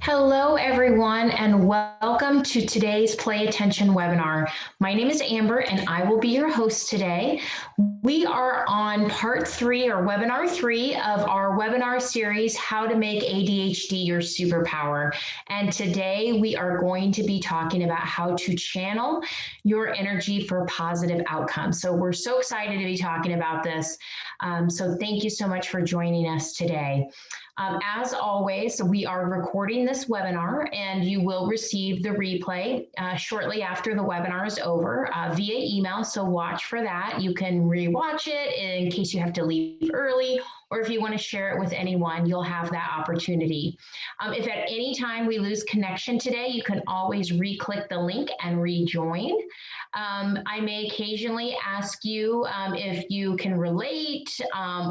Hello, everyone, and welcome to today's Play Attention webinar. My name is Amber, and I will be your host today. We are on part 3 or webinar 3 of our webinar series, How to Make ADHD Your Superpower. And today we are going to be talking about how to channel your energy for positive outcomes. So we're so excited to be talking about this. So thank you so much for joining us today. As always, we are recording this webinar and you will receive the replay shortly after the webinar is over via email. So watch for that. You can rewatch it in case you have to leave early, or if you want to share it with anyone, you'll have that opportunity. If at any time we lose connection today, you can always re-click the link and rejoin. I may occasionally ask you if you can relate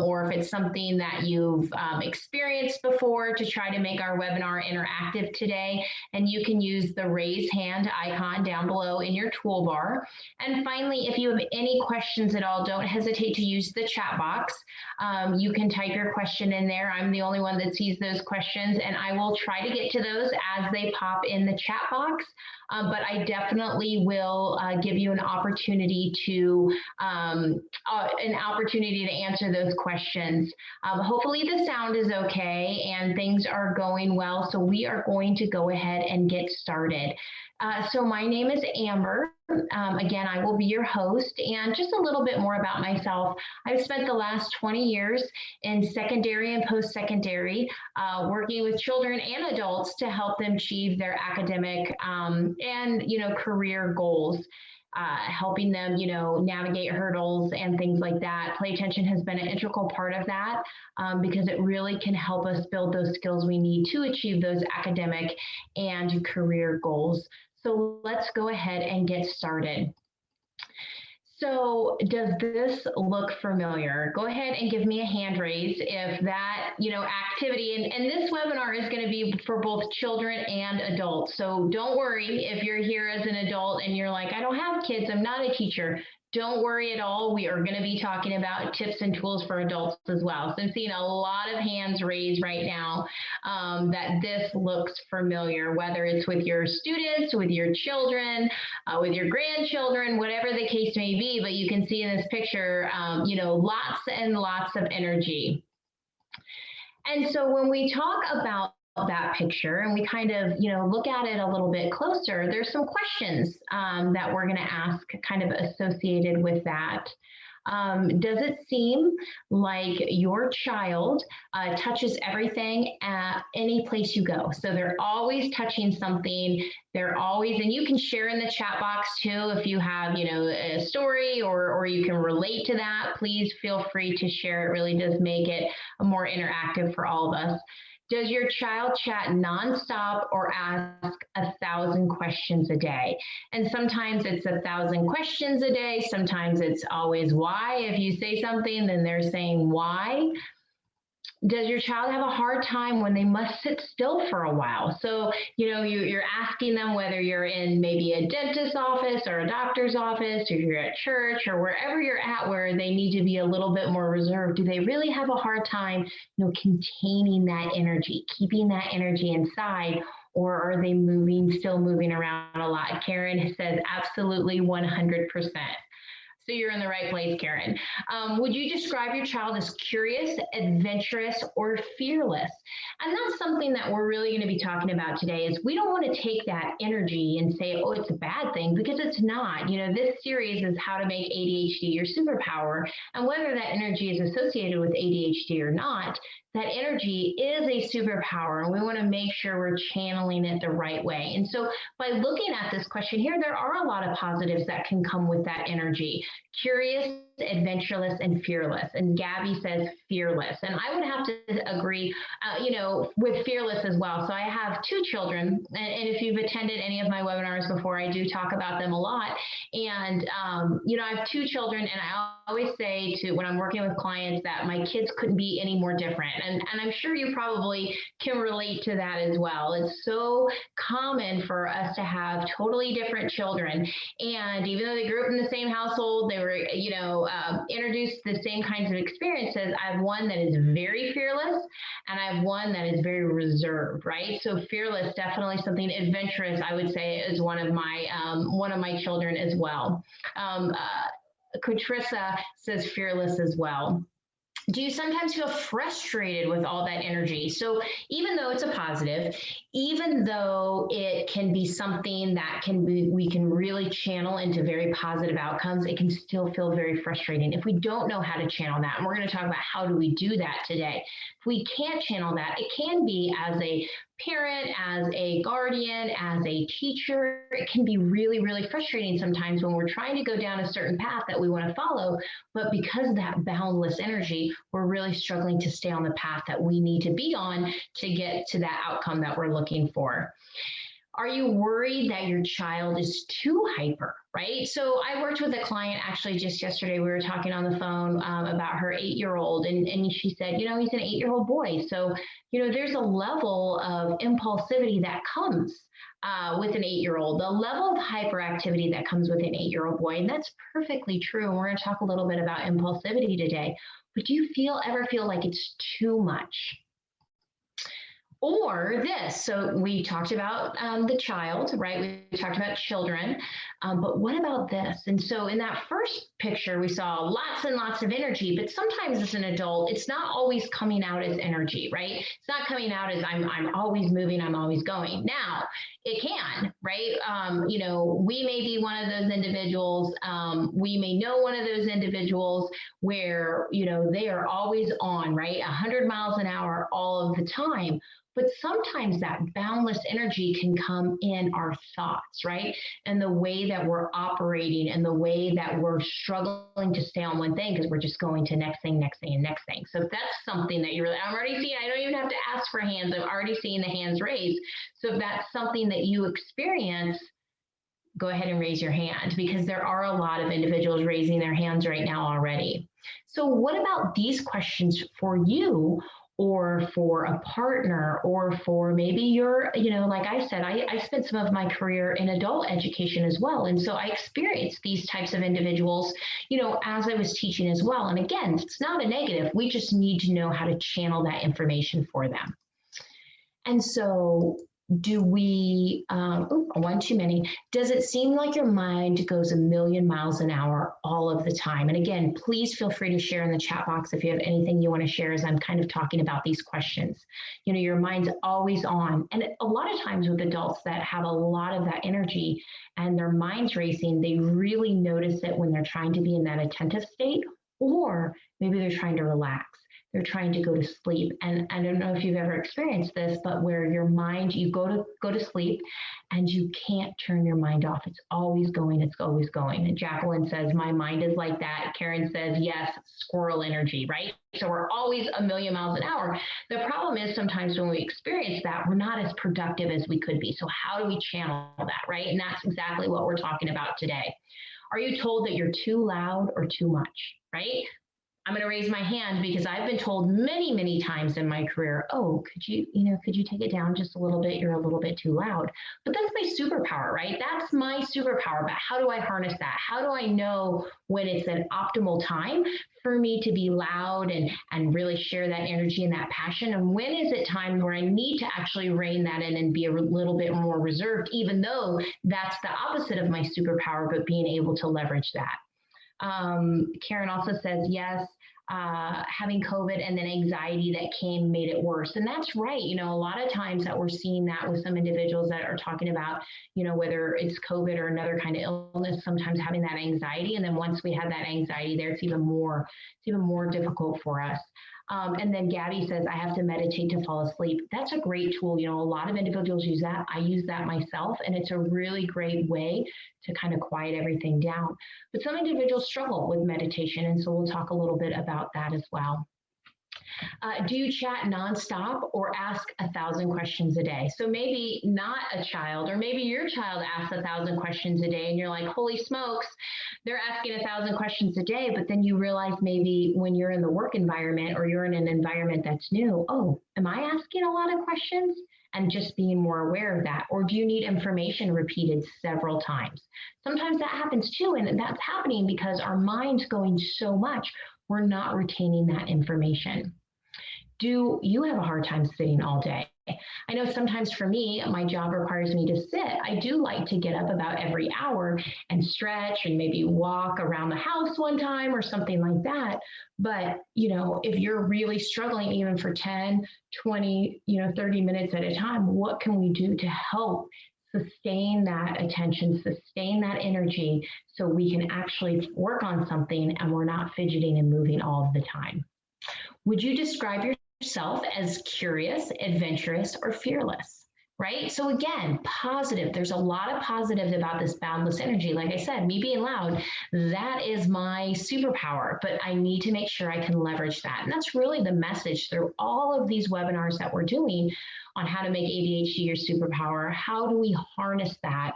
or if it's something that you've experienced before to try to make our webinar interactive today. And you can use the raise hand icon down below in your toolbar. And finally, if you have any questions at all, don't hesitate to use the chat box. You can type your question in there. I'm the only one that sees those questions, and I will try to get to those as they pop in the chat box. But I definitely will give you an opportunity to answer those questions. Hopefully the sound is okay and things are going well. So we are going to go ahead and get started. So my name is Amber. Again, I will be your host, and just a little bit more about myself. I've spent the last 20 years in secondary and post-secondary working with children and adults to help them achieve their academic and career goals. Helping them, navigate hurdles and things like that. Play attention has been an integral part of that because it really can help us build those skills we need to achieve those academic and career goals. So let's go ahead and get started. So does this look familiar? Go ahead and give me a hand raise if that, activity, and this webinar is going to be for both children and adults. So don't worry if you're here as an adult and you're like, I don't have kids, I'm not a teacher. Don't worry at all. We are going to be talking about tips and tools for adults as well. So I'm seeing a lot of hands raised right now that this looks familiar, whether it's with your students, with your children, with your grandchildren, whatever the case may be. But you can see in this picture, lots and lots of energy. And so when we talk about that picture and we kind of, look at it a little bit closer, there's some questions that we're going to ask kind of associated with that. Does it seem like your child touches everything at any place you go? So they're always touching something. They're always, and you can share in the chat box too if you have, a story or you can relate to that. Please feel free to share. It really does make it more interactive for all of us. Does your child chat nonstop or ask 1,000 questions a day? And sometimes it's 1,000 questions a day. Sometimes it's always why. If you say something, then they're saying why. Does your child have a hard time when they must sit still for a while? So, you're asking them whether you're in maybe a dentist's office or a doctor's office, or you're at church or wherever you're at where they need to be a little bit more reserved. Do they really have a hard time, containing that energy, keeping that energy inside? Or are they still moving around a lot? Karen says absolutely 100%. So you're in the right place, Karen. Would you describe your child as curious, adventurous, or fearless? And that's something that we're really going to be talking about today is we don't want to take that energy and say, oh, it's a bad thing, because it's not. This series is how to make ADHD your superpower. And whether that energy is associated with ADHD or not, that energy is a superpower, and we want to make sure we're channeling it the right way. And so by looking at this question here, there are a lot of positives that can come with that energy. Curious, adventurous, and fearless. And Gabby says fearless. And I would have to agree, with fearless as well. So I have 2 children, and if you've attended any of my webinars before, I do talk about them a lot. And, I have 2 children, and I always say when I'm working with clients that my kids couldn't be any more different. And I'm sure you probably can relate to that as well. It's so common for us to have totally different children. And even though they grew up in the same household, they were, introduce the same kinds of experiences. I have one that is very fearless, and I have one that is very reserved, right? So fearless, definitely something adventurous, I would say, is one of my children as well. Katrissa says fearless as well. Do you sometimes feel frustrated with all that energy? So even though it's a positive, even though it can be something that we can really channel into very positive outcomes, it can still feel very frustrating if we don't know how to channel that. And we're going to talk about how do we do that today. If we can't channel that, it can be as a parent, as a guardian, as a teacher. It can be really, really frustrating sometimes when we're trying to go down a certain path that we want to follow, but because of that boundless energy, we're really struggling to stay on the path that we need to be on to get to that outcome that we're looking for. Are you worried that your child is too hyper, right? So I worked with a client actually just yesterday. We were talking on the phone about her 8-year-old, and she said, he's an 8-year-old boy. So, there's a level of impulsivity that comes with an 8-year-old, the level of hyperactivity that comes with an 8-year-old boy. And that's perfectly true. And we're going to talk a little bit about impulsivity today. But do you ever feel like it's too much? Or this, so we talked about the child, right? We talked about children, but what about this? And so in that first picture, we saw lots and lots of energy, but sometimes as an adult, it's not always coming out as energy, right? It's not coming out as I'm always moving, I'm always going. Now, it can, right? We may be one of those individuals. We may know one of those individuals where, they are always on, right? 100 miles an hour all of the time. But sometimes that boundless energy can come in our thoughts, right? And the way that we're operating and the way that we're struggling to stay on one thing because we're just going to next thing, next thing, and next thing. So if that's something that I'm already seeing, I don't even have to ask for hands. I'm already seeing the hands raised. So if that's something that you experience, go ahead and raise your hand because there are a lot of individuals raising their hands right now already. So what about these questions for you? Or for a partner, or for maybe you're, like I said, I spent some of my career in adult education as well. And so I experienced these types of individuals, as I was teaching as well. And again, it's not a negative. We just need to know how to channel that information for them. And so do we, one too many, does it seem like your mind goes a million miles an hour all of the time? And again, please feel free to share in the chat box if you have anything you want to share as I'm kind of talking about these questions. Your mind's always on. And a lot of times with adults that have a lot of that energy and their mind's racing, they really notice it when they're trying to be in that attentive state, or maybe they're trying to relax. They're trying to go to sleep. And I don't know if you've ever experienced this, but where your mind, you go to sleep and you can't turn your mind off. It's always going, it's always going. And Jacqueline says, my mind is like that. Karen says, yes, squirrel energy, right? So we're always a million miles an hour. The problem is sometimes when we experience that, we're not as productive as we could be. So how do we channel that, right? And that's exactly what we're talking about today. Are you told that you're too loud or too much, right? I'm going to raise my hand because I've been told many, many times in my career, oh, could you take it down just a little bit? You're a little bit too loud. But that's my superpower, right? That's my superpower. But how do I harness that? How do I know when it's an optimal time for me to be loud and really share that energy and that passion? And when is it time where I need to actually rein that in and be a little bit more reserved, even though that's the opposite of my superpower, but being able to leverage that? Karen also says, yes, having COVID and then anxiety that came made it worse. And that's right. A lot of times that we're seeing that with some individuals that are talking about, whether it's COVID or another kind of illness, sometimes having that anxiety. And then once we have that anxiety there, it's even more difficult for us. And then Gabby says, I have to meditate to fall asleep. That's a great tool. A lot of individuals use that. I use that myself, and it's a really great way to kind of quiet everything down. But some individuals struggle with meditation, and so we'll talk a little bit about that as well. Do you chat nonstop or ask 1,000 questions a day? So maybe not a child, or maybe your child asks 1,000 questions a day and you're like, holy smokes, they're asking 1,000 questions a day. But then you realize maybe when you're in the work environment or you're in an environment that's new, oh, am I asking a lot of questions? and just being more aware of that? Or do you need information repeated several times? Sometimes that happens too, and that's happening because our mind's going so much, we're not retaining that information. Do you have a hard time sitting all day? I know sometimes for me, my job requires me to sit. I do like to get up about every hour and stretch and maybe walk around the house one time or something like that. But, if you're really struggling even for 10, 20, 30 minutes at a time, what can we do to help sustain that attention, sustain that energy so we can actually work on something and we're not fidgeting and moving all of the time? Would you describe yourself as curious, adventurous, or fearless? Right? So again, positive. There's a lot of positives about this boundless energy. Like I said, me being loud, that is my superpower, but I need to make sure I can leverage that. And that's really the message through all of these webinars that we're doing on how to make ADHD your superpower. How do we harness that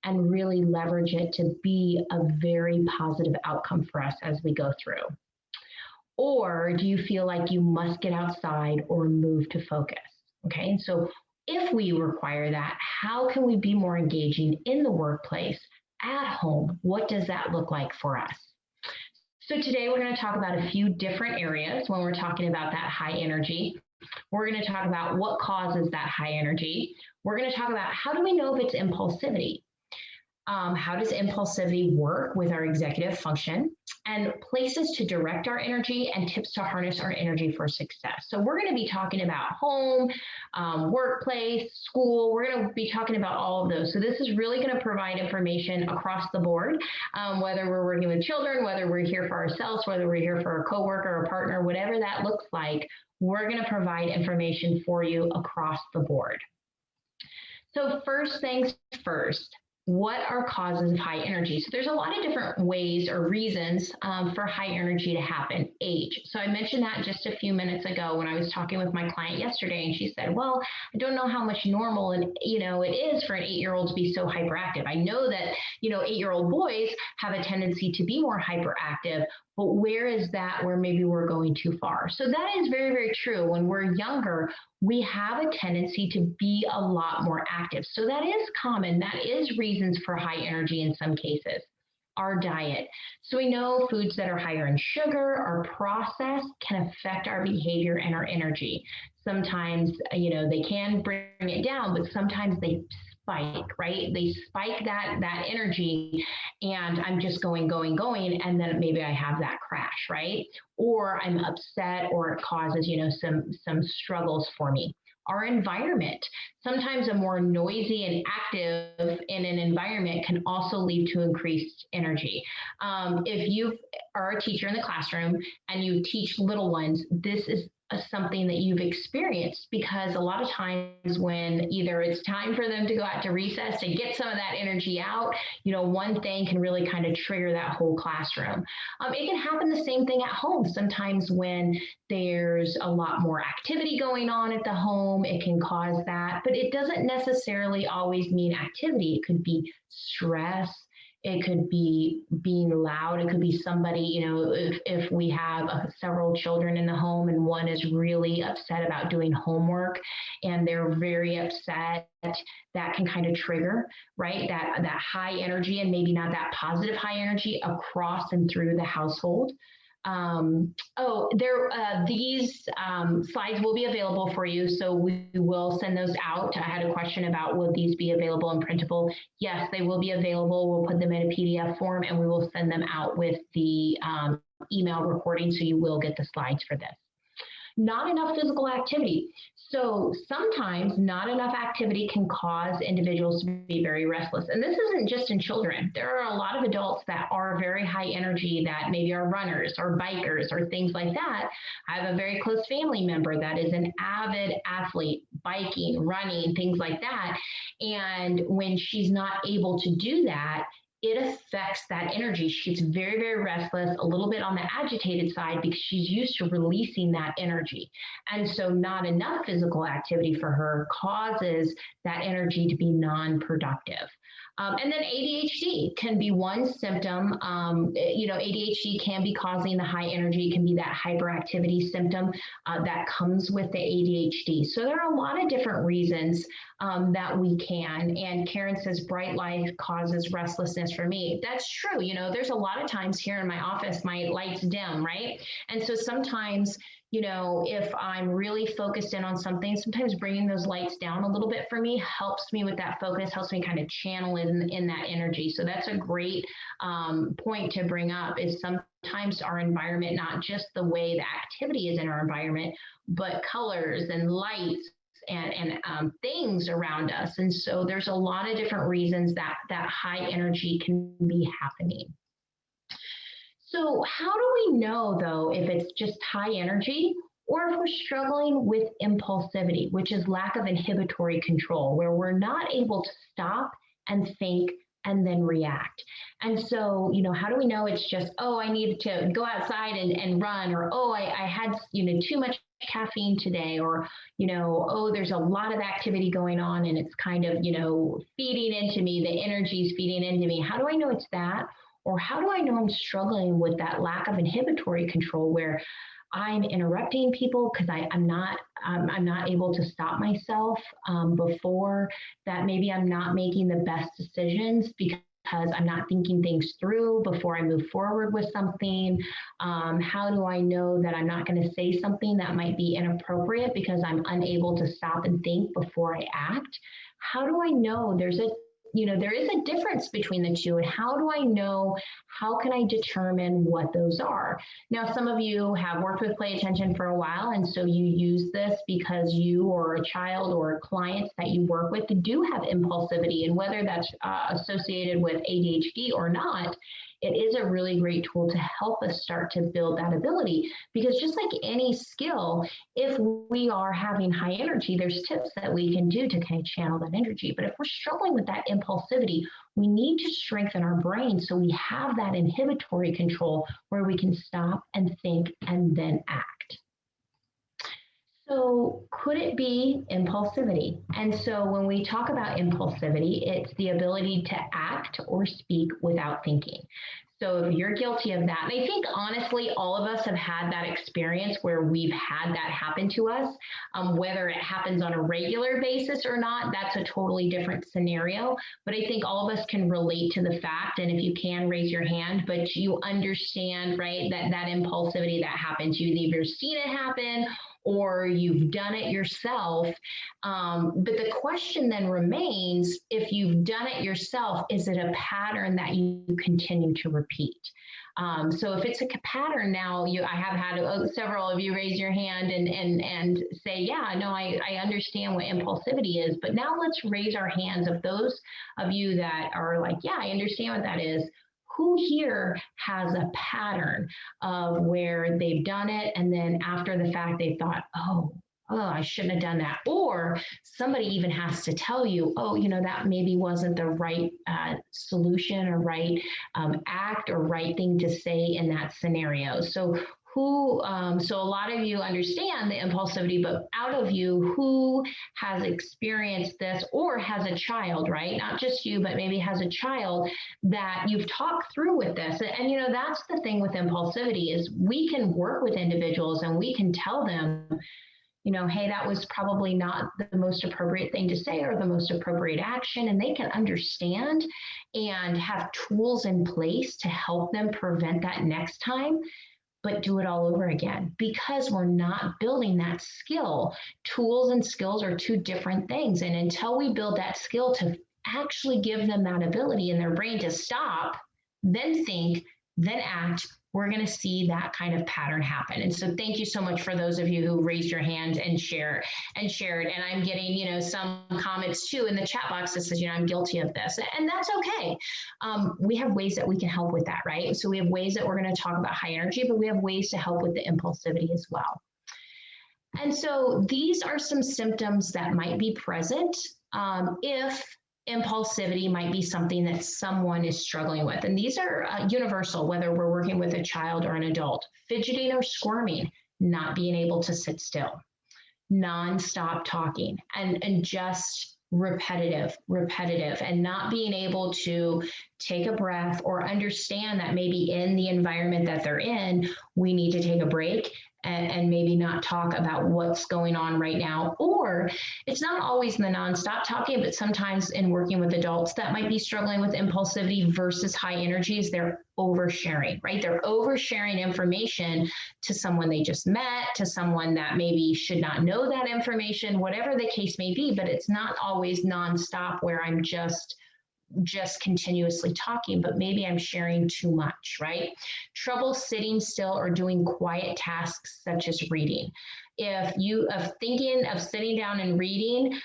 and really leverage it to be a very positive outcome for us as we go through? Or do you feel like you must get outside or move to focus? Okay, so if we require that, how can we be more engaging in the workplace, at home? What does that look like for us? So today we're going to talk about a few different areas when we're talking about that high energy. We're going to talk about what causes that high energy. We're going to talk about how do we know if it's impulsivity? How does impulsivity work with our executive function, and places to direct our energy and tips to harness our energy for success. So we're going to be talking about home, workplace, school. We're going to be talking about all of those. So this is really going to provide information across the board, whether we're working with children, whether we're here for ourselves, whether we're here for a coworker or a partner, whatever that looks like, we're going to provide information for you across the board. So first things first, what are causes of high energy? So there's a lot of different ways or reasons for high energy to happen. Age. So I mentioned that just a few minutes ago when I was talking with my client yesterday, and she said, well, I don't know how much normal and it is for an 8-year-old to be so hyperactive. I know that 8-year-old boys have a tendency to be more hyperactive, but where is that where maybe we're going too far? So that is very, very true. When we're younger, we have a tendency to be a lot more active. So that is common. That is reasons for high energy in some cases. Our diet. So we know foods that are higher in sugar or processed can affect our behavior and our energy. Sometimes, they can bring it down, but sometimes they spike, right? They spike that energy, and I'm just going, and then maybe I have that crash, right? Or I'm upset, or it causes, some struggles for me. Our environment. Sometimes a more noisy and active in an environment can also lead to increased energy. If you are a teacher in the classroom and you teach little ones, this is something that you've experienced, because a lot of times when either it's time for them to go out to recess to get some of that energy out, one thing can really kind of trigger that whole classroom. It can happen the same thing at home. Sometimes when there's a lot more activity going on at the home, it can cause that, but it doesn't necessarily always mean activity. It could be stress. It could be being loud. It could be somebody, if we have several children in the home and one is really upset about doing homework and they're very upset, that can kind of trigger, right? That high energy, and maybe not that positive high energy across and through the household. These slides will be available for you, so we will send those out. I had a question about, will these be available in printable? Yes, they will be available. We'll put them in a PDF form, and we will send them out with the email recording, so you will get the slides for this. Not enough physical activity. So sometimes not enough activity can cause individuals to be very restless. And this isn't just in children. There are a lot of adults that are very high energy, that maybe are runners or bikers or things like that. I have a very close family member that is an avid athlete, biking, running, things like that. And when she's not able to do that, it affects that energy. She's very, very restless, a little bit on the agitated side, because she's used to releasing that energy. And so not enough physical activity for her causes that energy to be non-productive. And then ADHD can be one symptom. ADHD can be causing the high energy, it can be that hyperactivity symptom that comes with the ADHD. So there are a lot of different reasons that we can. And Karen says, bright light causes restlessness for me. That's true. There's a lot of times here in my office, my lights dim, right? And so sometimes, if I'm really focused in on something, sometimes bringing those lights down a little bit for me helps me with that focus, helps me kind of channel in that energy. So that's a great point to bring up, is sometimes our environment, not just the way the activity is in our environment, but colors and lights and things around us. And so there's a lot of different reasons that high energy can be happening. So how do we know, though, if it's just high energy or if we're struggling with impulsivity, which is lack of inhibitory control, where we're not able to stop and think and then react? And so, how do we know it's just, oh, I need to go outside and run, or, oh, I had, too much caffeine today, or, oh, there's a lot of activity going on and it's kind of, feeding into me, the energy's feeding into me. How do I know it's that? Or how do I know I'm struggling with that lack of inhibitory control, where I'm interrupting people because I'm not able to stop myself before that? Maybe I'm not making the best decisions because I'm not thinking things through before I move forward with something. How do I know that I'm not going to say something that might be inappropriate because I'm unable to stop and think before I act? How do I know there is a difference between the two, and how do I know, how can I determine what those are? Now, some of you have worked with play attention for a while, and so you use this because you or a child or clients that you work with do have impulsivity, and whether that's associated with ADHD or not, it is a really great tool to help us start to build that ability. Because just like any skill, if we are having high energy, there's tips that we can do to kind of channel that energy. But if we're struggling with that impulsivity, we need to strengthen our brain so we have that inhibitory control where we can stop and think and then act. So could it be impulsivity? And so when we talk about impulsivity, it's the ability to act or speak without thinking. So if you're guilty of that, and I think honestly, all of us have had that experience where we've had that happen to us, whether it happens on a regular basis or not, that's a totally different scenario. But I think all of us can relate to the fact, and if you can, raise your hand, but you understand, right, that impulsivity that happens. You've either seen it happen or you've done it yourself. But the question then remains, if you've done it yourself, is it a pattern that you continue to repeat? So if it's a pattern now, I have had several of you raise your hand and say, yeah, no, I understand what impulsivity is. But now let's raise our hands of those of you that are like, yeah, I understand what that is. Who here has a pattern of where they've done it and then after the fact they thought, oh, I shouldn't have done that? Or somebody even has to tell you, oh, that maybe wasn't the right solution or right act or right thing to say in that scenario. So so a lot of you understand the impulsivity, but out of you, who has experienced this or has a child, right? Not just you, but maybe has a child that you've talked through with this. And that's the thing with impulsivity, is we can work with individuals and we can tell them, hey, that was probably not the most appropriate thing to say or the most appropriate action. And they can understand and have tools in place to help them prevent that next time, but do it all over again, because we're not building that skill. Tools and skills are two different things. And until we build that skill to actually give them that ability in their brain to stop, then think, then act, we're going to see that kind of pattern happen. And so thank you so much for those of you who raised your hand and shared. And I'm getting, some comments too in the chat box that says, I'm guilty of this. And that's okay. We have ways that we can help with that, right? So we have ways that we're going to talk about high energy, but we have ways to help with the impulsivity as well. And so these are some symptoms that might be present if impulsivity might be something that someone is struggling with. And these are universal, whether we're working with a child or an adult. Fidgeting or squirming, not being able to sit still, nonstop talking, and just repetitive, and not being able to take a breath or understand that maybe in the environment that they're in, we need to take a break and maybe not talk about what's going on right now. Or it's not always the nonstop talking, but sometimes in working with adults that might be struggling with impulsivity versus high energies, they're oversharing, right? They're oversharing information to someone they just met, to someone that maybe should not know that information, whatever the case may be, but it's not always nonstop where I'm just continuously talking, but maybe I'm sharing too much, right? Trouble sitting still or doing quiet tasks such as reading. If you of thinking of sitting down and reading,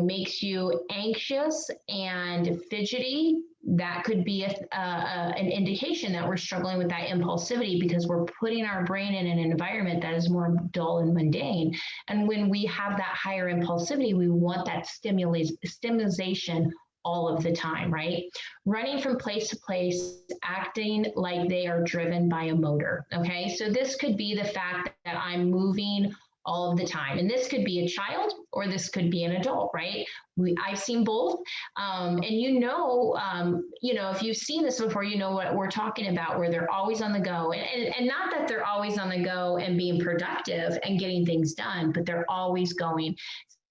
makes you anxious and fidgety, that could be an indication that we're struggling with that impulsivity, because we're putting our brain in an environment that is more dull and mundane. And when we have that higher impulsivity, we want that stimulation all of the time, right? Running from place to place, acting like they are driven by a motor, okay? So this could be the fact that I'm moving all of the time. And this could be a child or this could be an adult, right? I've seen both. And if you've seen this before, you know what we're talking about, where they're always on the go. And not that they're always on the go and being productive and getting things done, but they're always going.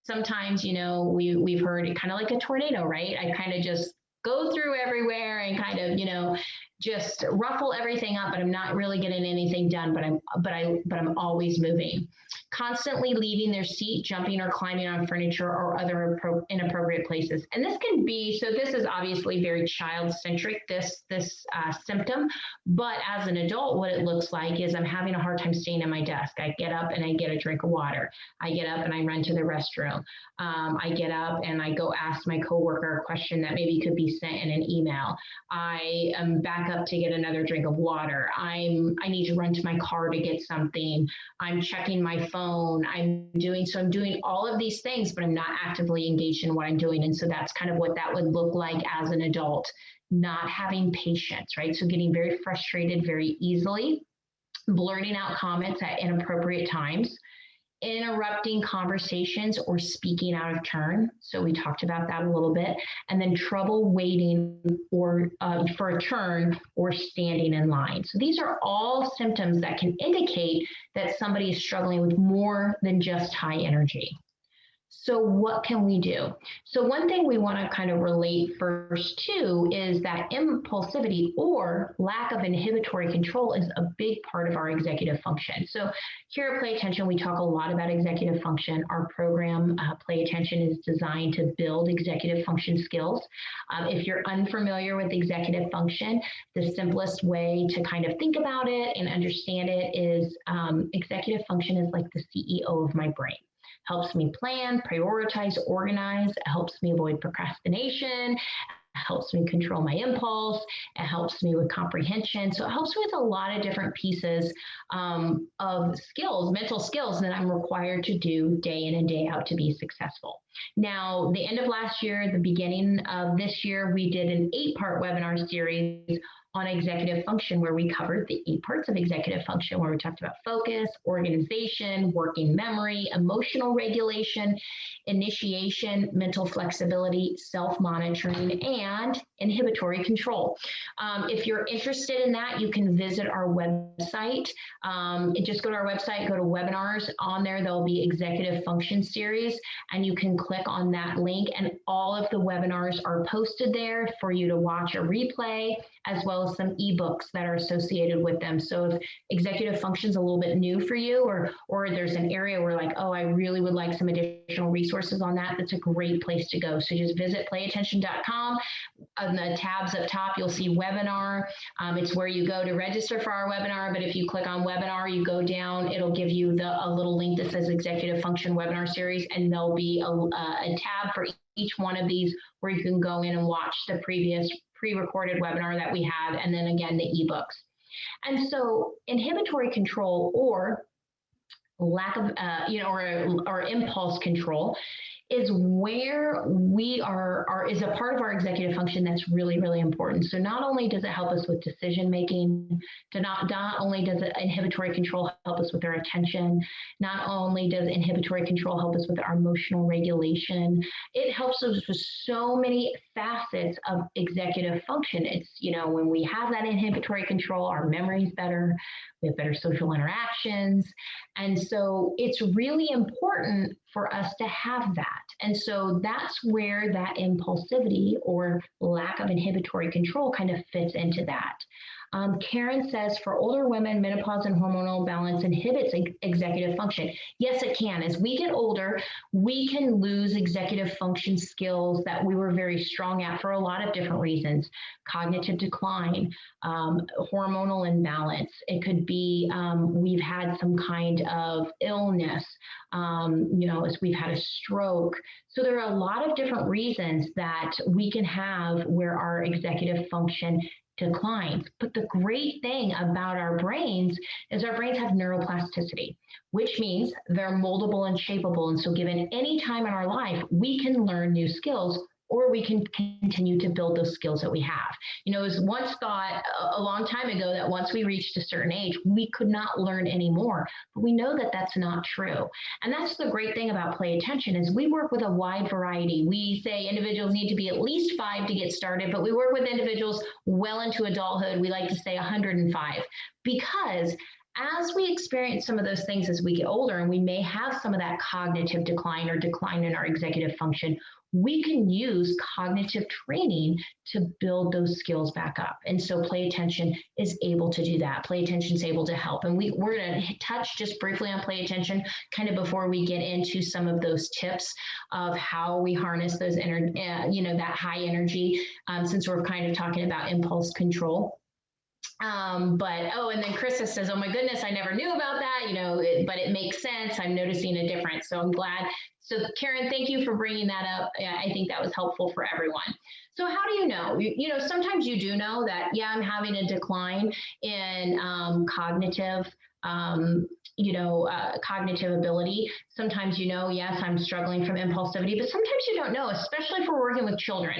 Sometimes, we've heard it kind of like a tornado, right? I kind of just go through everywhere and kind of, just ruffle everything up, but I'm not really getting anything done, but I'm always moving. Constantly leaving their seat, jumping or climbing on furniture or other inappropriate places. And this can be, so this is obviously very child-centric, this symptom, but as an adult, what it looks like is I'm having a hard time staying at my desk. I get up and I get a drink of water. I get up and I run to the restroom. I get up and I go ask my coworker a question that maybe could be sent in an email. I am back up to get another drink of water. I need to run to my car to get something. I'm checking my phone. I'm doing all of these things, but I'm not actively engaged in what I'm doing. And so that's kind of what that would look like as an adult, not having patience, right? So getting very frustrated very easily, blurting out comments at inappropriate times, interrupting conversations or speaking out of turn. So we talked about that a little bit. And then trouble waiting or for a turn or standing in line. So these are all symptoms that can indicate that somebody is struggling with more than just high energy. So what can we do? So one thing we want to kind of relate first to is that impulsivity or lack of inhibitory control is a big part of our executive function. So here at Play Attention, we talk a lot about executive function. Our program, Play Attention, is designed to build executive function skills. If you're unfamiliar with executive function, the simplest way to kind of think about it and understand it is executive function is like the CEO of my brain. Helps me plan, prioritize, organize. It helps me avoid procrastination. It helps me control my impulse. It helps me with comprehension. So it helps me with a lot of different pieces of skills, mental skills that I'm required to do day in and day out to be successful. Now, the end of last year, the beginning of this year, we did an 8-part webinar series on executive function, where we covered the 8 parts of executive function, where we talked about focus, organization, working memory, emotional regulation, initiation, mental flexibility, self-monitoring, and inhibitory control. If you're interested in that, you can visit our website. Just go to our website, go to webinars. On there, there'll be executive function series, and you can click on that link, and all of the webinars are posted there for you to watch a replay, as well as some ebooks that are associated with them. So if executive function is a little bit new for you, or there's an area where like, oh, I really would like some additional resources on that, that's a great place to go. So just visit playattention.com. On the tabs up top, you'll see webinar. It's where you go to register for our webinar, but if you click on webinar, you go down, it'll give you a little link that says executive function webinar series, and there'll be a tab for each one of these where you can go in and watch the previous pre-recorded webinar that we have, and then again, the ebooks. And so inhibitory control, or lack of, or impulse control, is where is a part of our executive function that's really, really important. So not only does it help us with decision making, not only does it inhibitory control help us with our attention, not only does inhibitory control help us with our emotional regulation, it helps us with so many facets of executive function. It's, when we have that inhibitory control, our memory's better, we have better social interactions. And so it's really important for us to have that. And so that's where that impulsivity or lack of inhibitory control kind of fits into that. Karen says, for older women, menopause and hormonal balance inhibits executive function. Yes, it can. As we get older, we can lose executive function skills that we were very strong at for a lot of different reasons. Cognitive decline, hormonal imbalance. It could be we've had some kind of illness, as we've had a stroke. So there are a lot of different reasons that we can have where our executive function declines. But the great thing about our brains is our brains have neuroplasticity, which means they're moldable and shapeable. And so given any time in our life, we can learn new skills, or we can continue to build those skills that we have. It was once thought a long time ago that once we reached a certain age, we could not learn anymore, but we know that that's not true. And that's the great thing about Play Attention is we work with a wide variety. We say individuals need to be at least 5 to get started, but we work with individuals well into adulthood. We like to say 105, because as we experience some of those things as we get older, and we may have some of that cognitive decline or decline in our executive function, we can use cognitive training to build those skills back up. And so Play Attention is able to do that. Play Attention is able to help. And we're going to touch just briefly on Play Attention kind of before we get into some of those tips of how we harness those, that high energy, since we're kind of talking about impulse control. And then Krista says, oh my goodness, I never knew about that, but it makes sense. I'm noticing a difference. So I'm glad. So Karen, thank you for bringing that up. I think that was helpful for everyone. So how do you know? Sometimes you do know that, I'm having a decline in cognitive cognitive ability. Sometimes yes, I'm struggling from impulsivity, but sometimes you don't know, especially if we're working with children.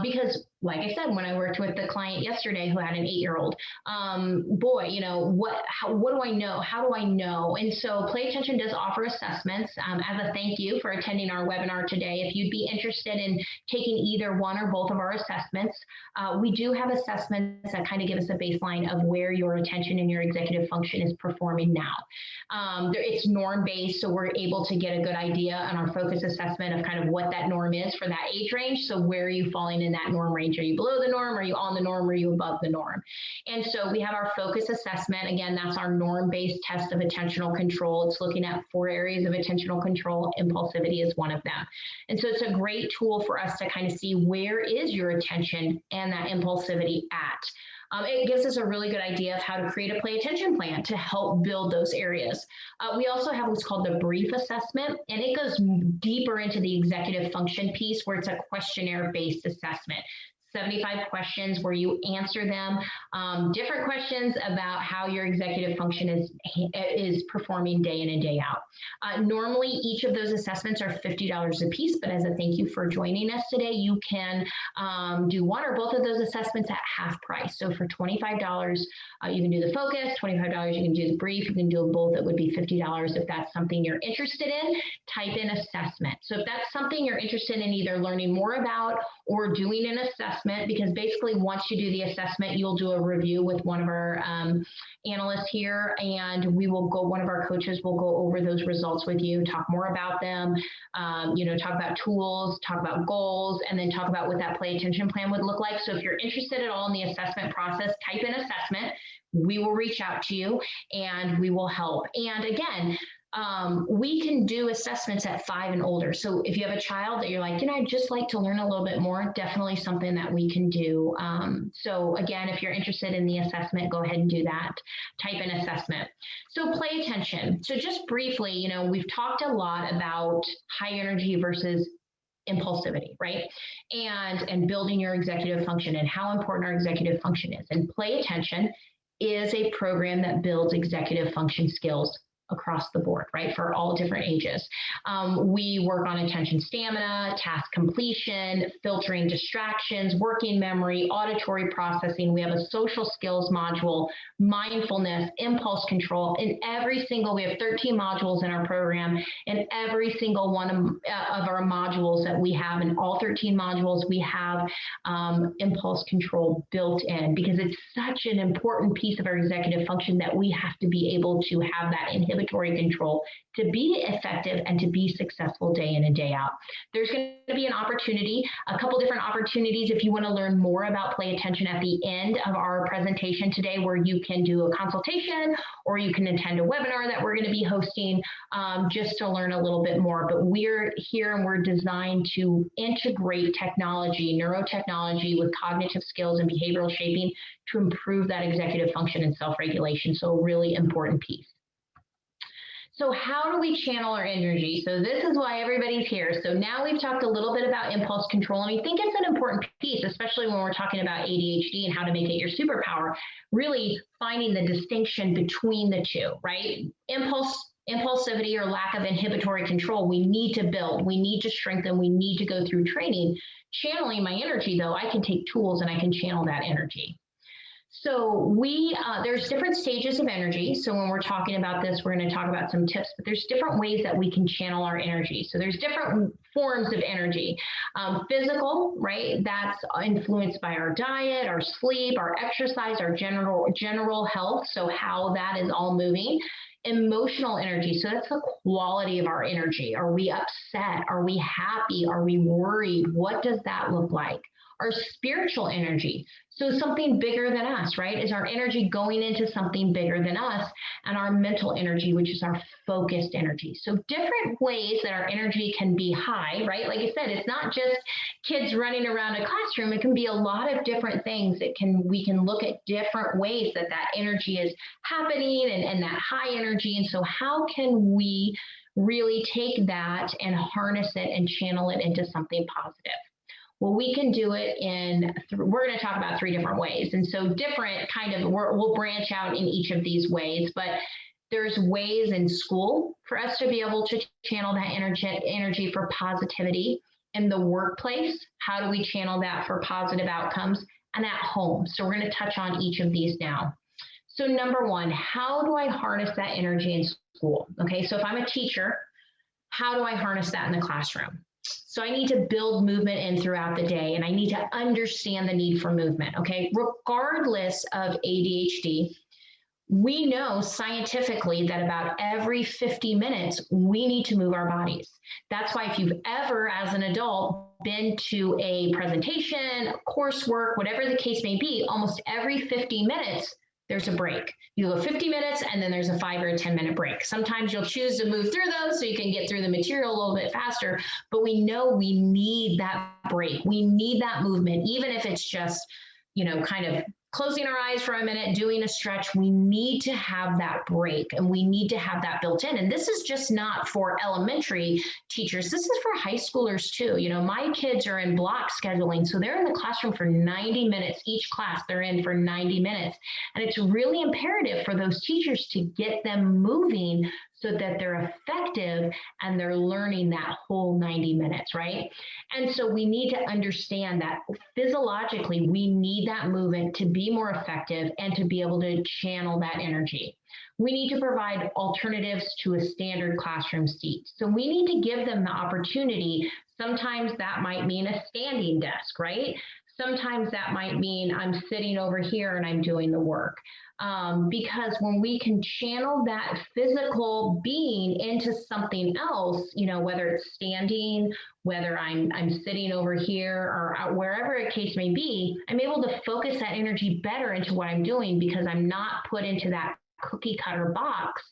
Because like I said, when I worked with the client yesterday who had an 8-year-old, what do I know? How do I know? And so Play Attention does offer assessments as a thank you for attending our webinar today. If you'd be interested in taking either one or both of our assessments, we do have assessments that kind of give us a baseline of where your attention and your executive function is performing now. It's norm-based, so we're able to get a good idea on our focus assessment of kind of what that norm is for that age range. So where are you falling in that norm range? Are you below the norm? Are you on the norm? Are you above the norm? And so we have our focus assessment. Again, that's our norm-based test of attentional control. It's looking at 4 areas of attentional control. Impulsivity is one of them. And so it's a great tool for us to kind of see where is your attention and that impulsivity at. It gives us a really good idea of how to create a Play Attention plan to help build those areas. We also have what's called the brief assessment, and it goes deeper into the executive function piece where it's a questionnaire-based assessment. 75 questions where you answer them, different questions about how your executive function is performing day in and day out. Normally, each of those assessments are $50 a piece, but as a thank you for joining us today, you can do one or both of those assessments at half price. So for $25, you can do the focus, $25 you can do the brief, you can do them both, it would be $50 if that's something you're interested in. Type in assessment. So if that's something you're interested in either learning more about or doing an assessment, because basically once you do the assessment, you'll do a review with one of our analysts here, and one of our coaches will go over those results with you, talk more about them, talk about tools, talk about goals, and then talk about what that Play Attention plan would look like. So if you're interested at all in the assessment process, type in assessment. We will reach out to you and we will help. And again, we can do assessments at 5 and older. So if you have a child that you're like, I'd just like to learn a little bit more, definitely something that we can do. So again, if you're interested in the assessment, go ahead and do that. Type in assessment. So Play Attention. So just briefly, we've talked a lot about high energy versus impulsivity, right? And building your executive function and how important our executive function is. And Play Attention is a program that builds executive function skills across the board, right, for all different ages. We work on attention stamina, task completion, filtering distractions, working memory, auditory processing. We have a social skills module, mindfulness, impulse control. We have 13 modules in our program, and every single one of our modules that we have, in all 13 modules, we have impulse control built in, because it's such an important piece of our executive function that we have to be able to have that inhibitory control to be effective and to be successful day in and day out. There's going to be a couple different opportunities if you want to learn more about play attention at the end of our presentation today, where you can do a consultation or you can attend a webinar that we're going to be hosting just to learn a little bit more. But we're here and we're designed to integrate technology, neurotechnology, with cognitive skills and behavioral shaping to improve that executive function and self-regulation. So a really important piece. So how do we channel our energy? So this is why everybody's here. So now we've talked a little bit about impulse control, and I think it's an important piece, especially when we're talking about ADHD and how to make it your superpower, really finding the distinction between the two, right? Impulsivity or lack of inhibitory control, we need to build, we need to strengthen, we need to go through training. Channeling my energy, though, I can take tools and I can channel that energy. So there's different stages of energy. So when we're talking about this, we're going to talk about some tips, but there's different ways that we can channel our energy. So there's different forms of energy. Physical, right? That's influenced by our diet, our sleep, our exercise, our general health. So how that is all moving. Emotional energy. So that's the quality of our energy. Are we upset? Are we happy? Are we worried? What does that look like? Our spiritual energy. So something bigger than us, right? Is our energy going into something bigger than us? And our mental energy, which is our focused energy. So different ways that our energy can be high, right? Like I said, it's not just kids running around a classroom. It can be a lot of different things. We can look at different ways that energy is happening and that high energy. And so how can we really take that and harness it and channel it into something positive? Well, we can do it we're going to talk about 3 different ways. And so different we'll branch out in each of these ways, but there's ways in school for us to be able to channel that energy for positivity. In the workplace, how do we channel that for positive outcomes? And at home. So we're going to touch on each of these now. So number 1, how do I harness that energy in school? Okay, so if I'm a teacher, how do I harness that in the classroom? So I need to build movement in throughout the day, and I need to understand the need for movement, okay? Regardless of ADHD, we know scientifically that about every 50 minutes, we need to move our bodies. That's why if you've ever, as an adult, been to a presentation, coursework, whatever the case may be, almost every 50 minutes, there's a break. You go 50 minutes and then there's a 5 or a 10-minute break. Sometimes you'll choose to move through those so you can get through the material a little bit faster, but we know we need that break. We need that movement, even if it's just, kind of closing our eyes for a minute, doing a stretch. We need to have that break, and we need to have that built in. And this is just not for elementary teachers. This is for high schoolers too. My kids are in block scheduling, so they're in the classroom for 90 minutes. Each class they're in for 90 minutes. And it's really imperative for those teachers to get them moving so that they're effective and they're learning that whole 90 minutes, right? And so we need to understand that physiologically, we need that movement to be more effective and to be able to channel that energy. We need to provide alternatives to a standard classroom seat. So we need to give them the opportunity. Sometimes that might mean a standing desk, right? Sometimes that might mean I'm sitting over here and I'm doing the work. Because when we can channel that physical being into something else, whether it's standing, whether I'm sitting over here or wherever a case may be, I'm able to focus that energy better into what I'm doing because I'm not put into that cookie cutter box,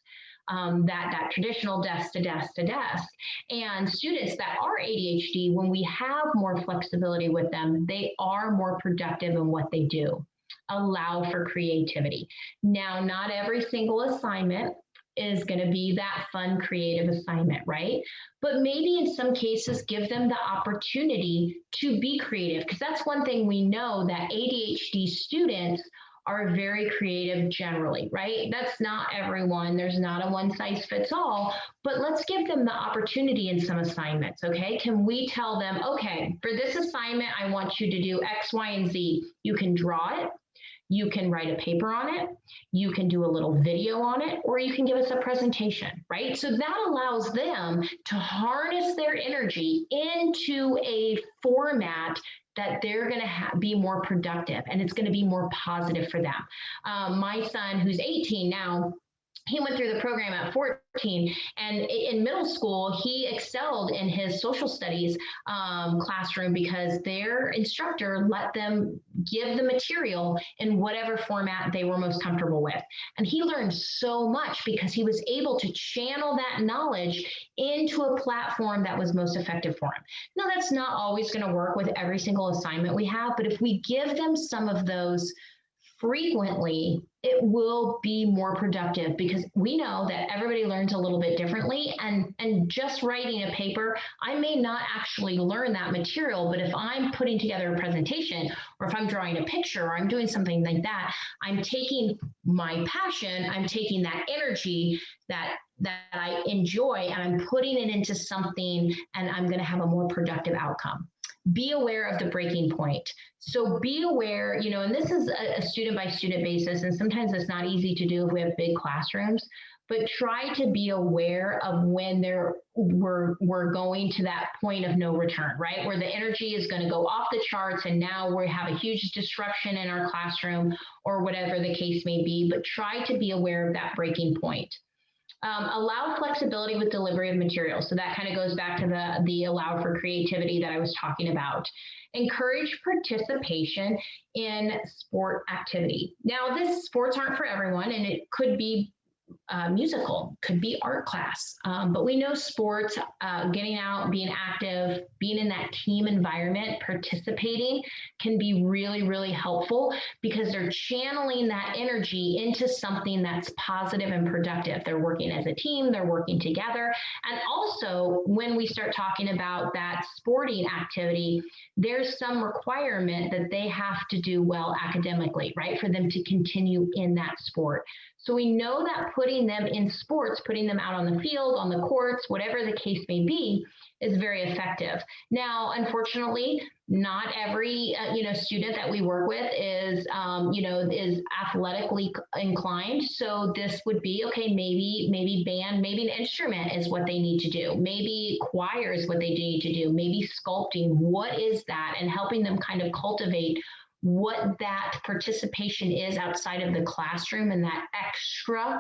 that traditional desk to desk to desk. And students that are ADHD, when we have more flexibility with them, they are more productive in what they do. Allow for creativity. Now, not every single assignment is going to be that fun, creative assignment, right? But maybe in some cases, give them the opportunity to be creative, because that's one thing we know, that ADHD students are very creative generally, right? That's not everyone. There's not a one size fits all, but let's give them the opportunity in some assignments, okay? Can we tell them, okay, for this assignment, I want you to do X, Y, and Z. You can draw it. You can write a paper on it, you can do a little video on it, or you can give us a presentation, right? So that allows them to harness their energy into a format that they're going to be more productive, and it's going to be more positive for them. My son, who's 18 now, he went through the program at 14, and in middle school, he excelled in his social studies classroom because their instructor let them give the material in whatever format they were most comfortable with. And he learned so much because he was able to channel that knowledge into a platform that was most effective for him. Now, that's not always going to work with every single assignment we have, but if we give them some of those frequently, it will be more productive because we know that everybody learns a little bit differently, and just writing a paper, I may not actually learn that material, but if I'm putting together a presentation, or if I'm drawing a picture, or I'm doing something like that, I'm taking my passion, I'm taking that energy that I enjoy, and I'm putting it into something, and I'm going to have a more productive outcome. Be aware of the breaking point. So be aware, and this is a student by student basis, and sometimes it's not easy to do if we have big classrooms, but try to be aware of when we're going to that point of no return, right? Where the energy is going to go off the charts, and now we have a huge disruption in our classroom, or whatever the case may be, but try to be aware of that breaking point. Allow flexibility with delivery of materials. So that kind of goes back to the allow for creativity that I was talking about. Encourage participation in sport activity. Now, sports aren't for everyone, and it could be musical, could be art class. But we know sports, getting out, being active, being in that team environment, participating can be really, really helpful because they're channeling that energy into something that's positive and productive. They're working as a team, they're working together. And also, when we start talking about that sporting activity, there's some requirement that they have to do well academically, right? For them to continue in that sport. So we know that putting them in sports, putting them out on the field, on the courts, whatever the case may be, is very effective. Now, unfortunately, not every student that we work with is athletically inclined. So this would be, okay, maybe band, maybe an instrument is what they need to do. Maybe choir is what they need to do. Maybe sculpting. What is that? And helping them kind of cultivate what that participation is outside of the classroom, and that extra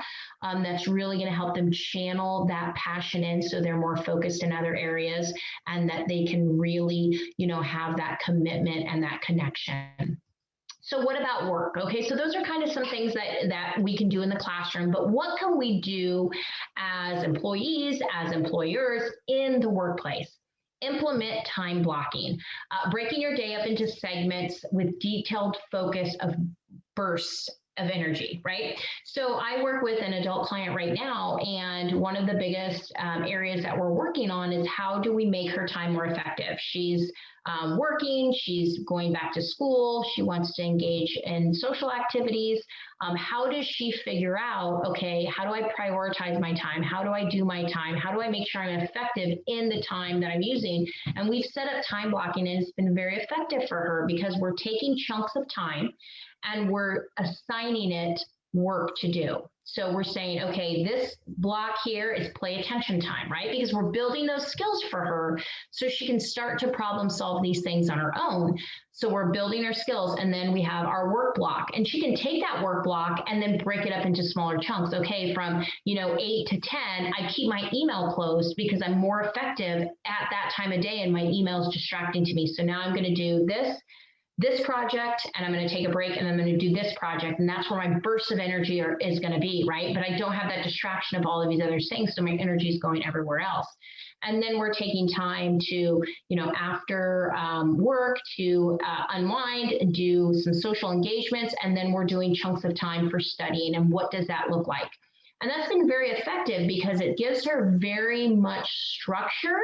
that's really going to help them channel that passion in, so they're more focused in other areas, and that they can really, have that commitment and that connection. So what about work? Okay, so those are kind of some things that we can do in the classroom, but what can we do as employees, as employers in the workplace? Implement time blocking, breaking your day up into segments with detailed focus of bursts of energy, right? So I work with an adult client right now, and one of the biggest areas that we're working on is how do we make her time more effective? She's working, she's going back to school, she wants to engage in social activities. How does she figure out, okay, how do I prioritize my time? How do I do my time? How do I make sure I'm effective in the time that I'm using? And we've set up time blocking, and it's been very effective for her because we're taking chunks of time and we're assigning it work to do. So we're saying, okay, this block here is play attention time, right? Because we're building those skills for her so she can start to problem solve these things on her own. So we're building her skills, and then we have our work block, and she can take that work block and then break it up into smaller chunks. Okay, from 8 to 10, I keep my email closed because I'm more effective at that time of day, and my email is distracting to me. So now I'm going to do this project, and I'm going to take a break, and I'm going to do this project, and that's where my burst of energy is going to be, right? But I don't have that distraction of all of these other things, so my energy is going everywhere else. And then we're taking time to, after work to unwind, do some social engagements, and then we're doing chunks of time for studying. And what does that look like? And that's been very effective because it gives her very much structure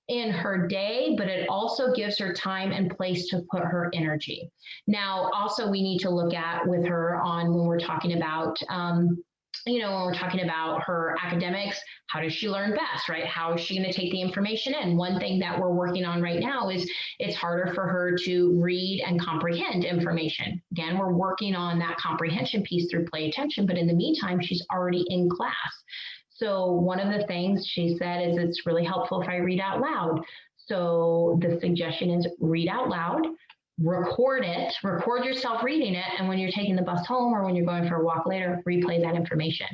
in her day, but it also gives her time and place to put her energy. Now, also we need to look at with her on when we're talking about, when we're talking about her academics, how does she learn best, right? How is she going to take the information in? One thing that we're working on right now is it's harder for her to read and comprehend information. Again, we're working on that comprehension piece through play attention, but in the meantime, she's already in class. So one of the things she said is it's really helpful if I read out loud. So the suggestion is read out loud, record it, record yourself reading it, and when you're taking the bus home or when you're going for a walk later, replay that information.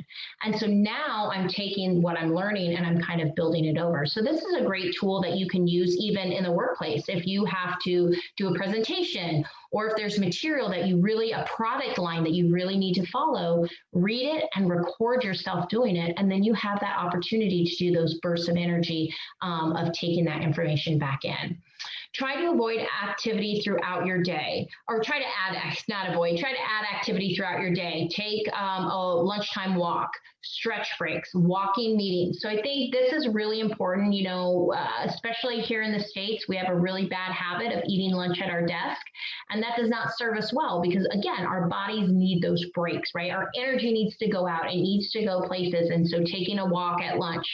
And so now I'm taking what I'm learning and I'm kind of building it over. So this is a great tool that you can use even in the workplace. If you have to do a presentation, or if there's material that you really, a product line that you really need to follow, read it and record yourself doing it. And then you have that opportunity to do those bursts of energy of taking that information back in. Try to avoid activity throughout your day, or try to add, not avoid, try to add activity throughout your day. Take a lunchtime walk, stretch breaks, walking meetings. So I think this is really important, especially here in the States, we have a really bad habit of eating lunch at our desk. And that does not serve us well because, again, our bodies need those breaks, right? Our energy needs to go out, it needs to go places. And so taking a walk at lunch,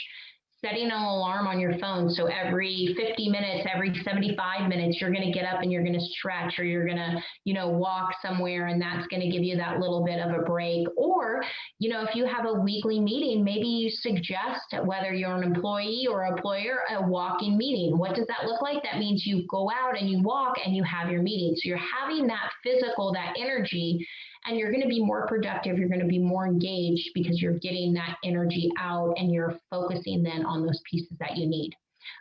setting an alarm on your phone. So every 50 minutes, every 75 minutes, you're going to get up and you're going to stretch, or you're going to, walk somewhere, and that's going to give you that little bit of a break. Or, if you have a weekly meeting, maybe you suggest, whether you're an employee or employer, a walking meeting. What does that look like? That means you go out and you walk and you have your meeting. So you're having that physical, that energy, and you're going to be more productive. You're going to be more engaged because you're getting that energy out and you're focusing then on those pieces that you need.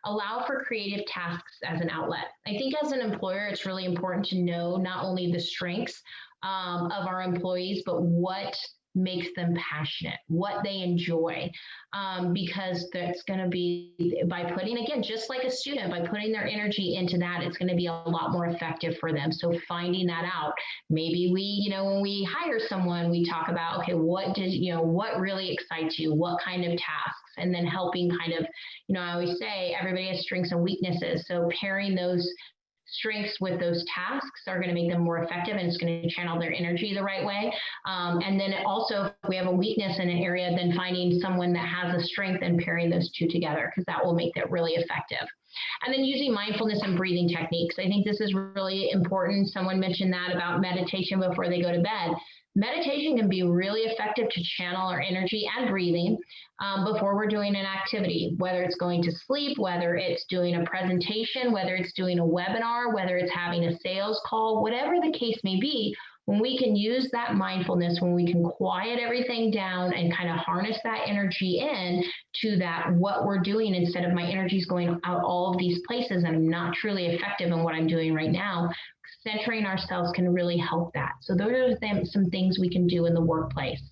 Allow for creative tasks as an outlet. I think as an employer, it's really important to know not only the strengths of our employees, but what makes them passionate, what they enjoy, because that's going to be, by putting, again, just like a student, by putting their energy into that, it's going to be a lot more effective for them. So finding that out, maybe we, when we hire someone, we talk about, okay, what really excites you? What kind of tasks? And then helping kind of, I always say everybody has strengths and weaknesses. So pairing those strengths with those tasks are going to make them more effective, and it's going to channel their energy the right way. And then also, if we have a weakness in an area, then finding someone that has a strength and pairing those two together, because that will make it really effective. And then using mindfulness and breathing techniques. I think this is really important. Someone mentioned that about meditation before they go to bed. Meditation can be really effective to channel our energy and breathing before we're doing an activity, whether it's going to sleep, whether it's doing a presentation, whether it's doing a webinar, whether it's having a sales call, whatever the case may be. When we can use that mindfulness, when we can quiet everything down and kind of harness that energy in to that, what we're doing, instead of my energy is going out all of these places and I'm not truly effective in what I'm doing right now, centering ourselves can really help that. So those are some things we can do in the workplace.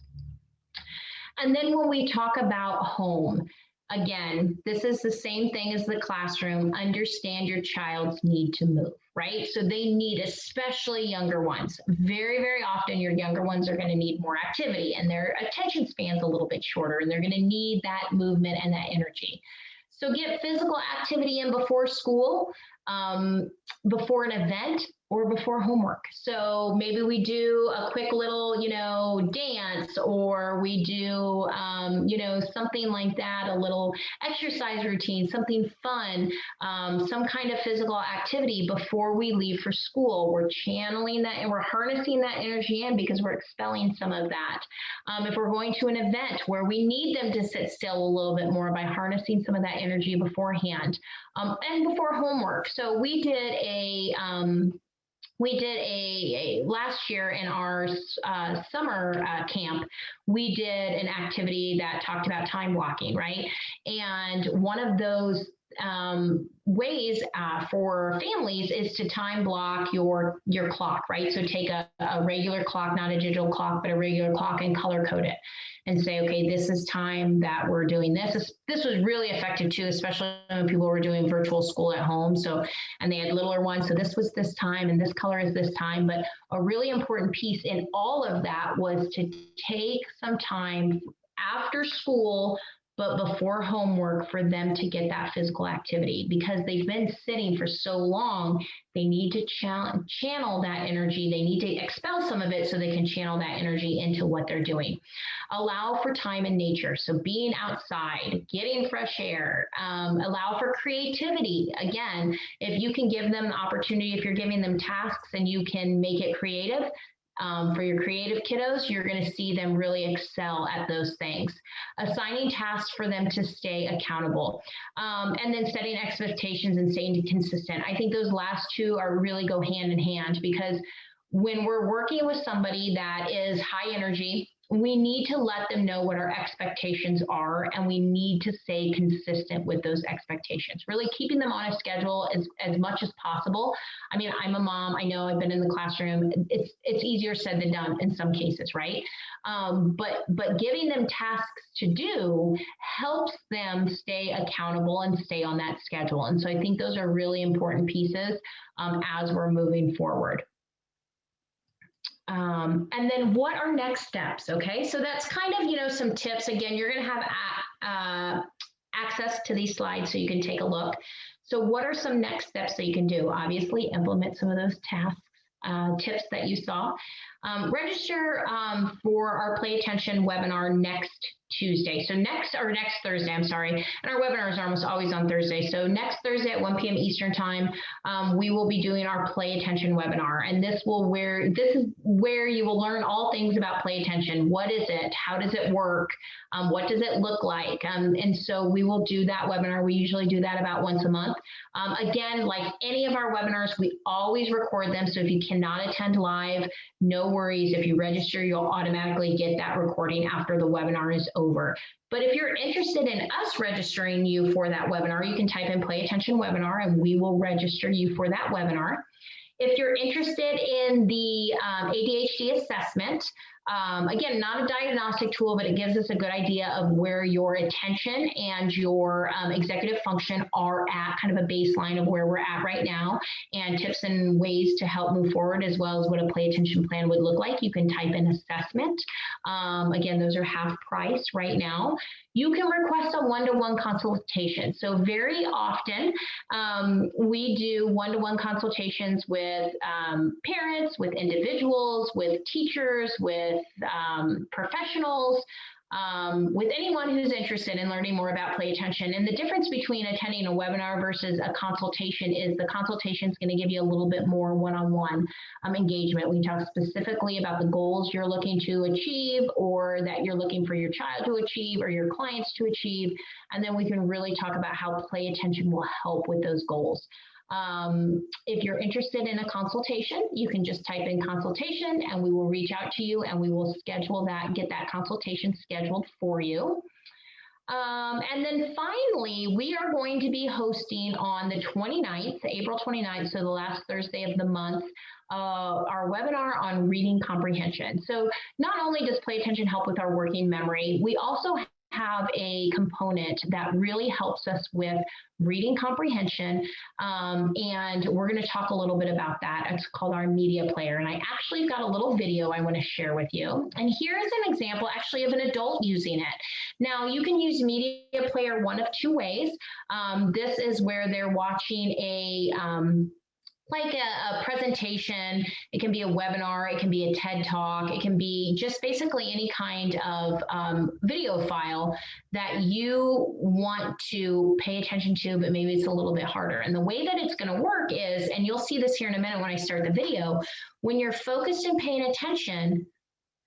And then when we talk about home, again, this is the same thing as the classroom. Understand your child's need to move, right? So they need, especially younger ones. Very, very often your younger ones are going to need more activity, and their attention span's a little bit shorter, and they're going to need that movement and that energy. So get physical activity in before school, before an event, or before homework. So maybe we do a quick little, dance, or we do, something like that, a little exercise routine, something fun, some kind of physical activity before we leave for school. We're channeling that and we're harnessing that energy in because we're expelling some of that. If we're going to an event where we need them to sit still a little bit more, by harnessing some of that energy beforehand, and before homework. So we did a last year in our summer camp, we did an activity that talked about time blocking, right? And one of those ways for families is to time block your clock, right? So take a regular clock, not a digital clock, but a regular clock, and color code it and say, okay, this is time that we're doing this. This was really effective too, especially when people were doing virtual school at home. So, and they had littler ones. So this was this time and this color is this time. But a really important piece in all of that was to take some time after school but before homework for them to get that physical activity, because they've been sitting for so long. They need to channel that energy. They need to expel some of it so they can channel that energy into what they're doing. Allow for time in nature. So being outside, getting fresh air, allow for creativity. Again, if you can give them the opportunity, if you're giving them tasks and you can make it creative, for your creative kiddos, you're going to see them really excel at those things. Assigning tasks for them to stay accountable, and then setting expectations and staying consistent. I think those last two are really go hand in hand, because when we're working with somebody that is high energy, we need to let them know what our expectations are, and we need to stay consistent with those expectations, really keeping them on a schedule as much as possible. I mean, I'm a mom. I know I've been in the classroom. It's easier said than done in some cases, right? But giving them tasks to do helps them stay accountable and stay on that schedule. And so I think those are really important pieces as we're moving forward. And then what are next steps? Okay, so that's kind of, some tips. Again, you're going to have access to these slides so you can take a look. So what are some next steps that you can do? Obviously, implement some of those tasks, tips that you saw. Register for our Play Attention webinar next Tuesday. So next Thursday, I'm sorry. And our webinars are almost always on Thursday. So next Thursday at 1 p.m. Eastern time, we will be doing our Play Attention webinar. And this is where you will learn all things about play attention. What is it? How does it work? What does it look like? And so we will do that webinar. We usually do that about once a month. Again, like any of our webinars, we always record them. So if you cannot attend live, no worries. If you register, you'll automatically get that recording after the webinar is over. But if you're interested in us registering you for that webinar, you can type in Play Attention Webinar and we will register you for that webinar. If you're interested in the ADHD assessment, again, not a diagnostic tool, but it gives us a good idea of where your attention and your executive function are at, kind of a baseline of where we're at right now, and tips and ways to help move forward, as well as what a play attention plan would look like. You can type in assessment. Again, those are half price right now. You can request a one-to-one consultation. So very often we do one-to-one consultations with parents, with individuals, with teachers, with professionals, with anyone who's interested in learning more about play attention. And the difference between attending a webinar versus a consultation is the consultation is going to give you a little bit more one-on-one engagement. We talk specifically about the goals you're looking to achieve, or that you're looking for your child to achieve, or your clients to achieve. And then we can really talk about how play attention will help with those goals. If you're interested in a consultation, you can just type in consultation and we will reach out to you and we will schedule that, get that consultation scheduled for you. And then finally, we are going to be hosting on the 29th, April 29th, so the last Thursday of the month, our webinar on reading comprehension. So not only does play attention help with our working memory, we also have a component that really helps us with reading comprehension, and we're going to talk a little bit about that. It's called our media player, and I actually got a little video I want to share with you. And here's an example actually of an adult using it. Now you can use media player one of two ways. This is where they're watching a presentation. It can be a webinar, it can be a TED Talk, it can be just basically any kind of video file that you want to pay attention to, but maybe it's a little bit harder. And the way that it's going to work is, and you'll see this here in a minute when I start the video, when you're focused and paying attention,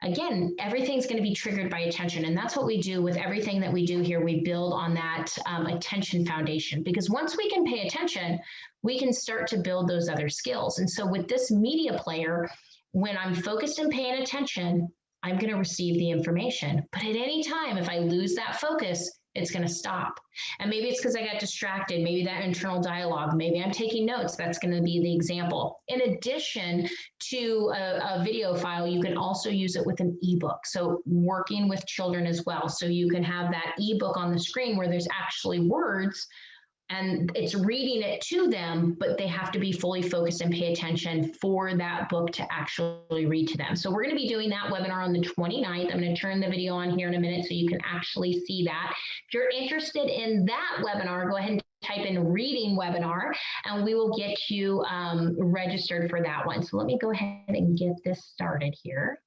again, everything's going to be triggered by attention. And that's what we do with everything that we do here. We build on that attention foundation, because once we can pay attention, we can start to build those other skills. And so with this media player, when I'm focused and paying attention, I'm going to receive the information. But at any time, if I lose that focus, it's going to stop. And maybe it's because I got distracted, maybe that internal dialogue, maybe I'm taking notes. That's going to be the example. In addition to a video file, you can also use it with an ebook. So working with children as well. So you can have that ebook on the screen where there's actually words and it's reading it to them, but they have to be fully focused and pay attention for that book to actually read to them. So we're going to be doing that webinar on the 29th. I'm going to turn the video on here in a minute so you can actually see that. If you're interested in that webinar, go ahead and type in reading webinar and we will get you registered for that one. So let me go ahead and get this started here.